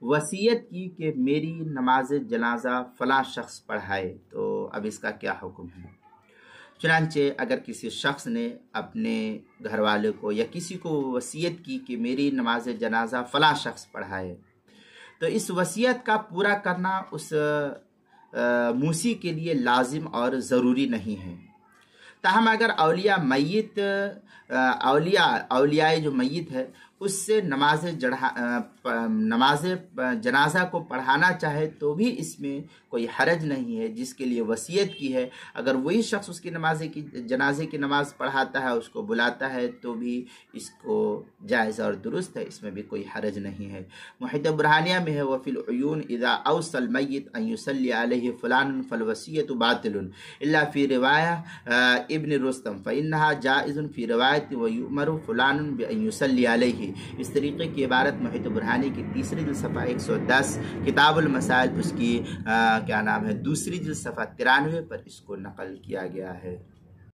وصیت کی کہ میری نماز جنازہ فلاں شخص پڑھائے، تو اب اس کا کیا حکم ہے؟ چنانچہ اگر کسی شخص نے اپنے گھر والے کو یا کسی کو وصیت کی کہ میری نماز جنازہ فلاں شخص پڑھائے، تو اس وصیت کا پورا کرنا اس موسی کے لیے لازم اور ضروری نہیں ہے۔ تاہم اگر اولیاء جو میت ہے اس سے نماز جنازہ کو پڑھانا چاہے تو بھی اس میں کوئی حرج نہیں ہے، جس کے لیے وصیت کی ہے۔ اگر وہی شخص اس کی جنازے کی نماز پڑھاتا ہے، اس کو بلاتا ہے، تو بھی اس کو جائز اور درست ہے، اس میں بھی کوئی حرج نہیں ہے۔ محیط برہانیہ میں ہے وفی العیون اذا اوصى المیت ان یصلی علیہ فلان فالوصیۃ باطل الا فی روایہ ابن رستم فإنها جائز فی روایت ویؤمر فلان بأن یصلی علیہ۔ اس طریقے کی عبارت محیط برہانی کی تیسری جلد صفحہ 110 کتاب المسائل اس کی دوسری جلد صفحہ 93 پر اس کو نقل کیا گیا ہے۔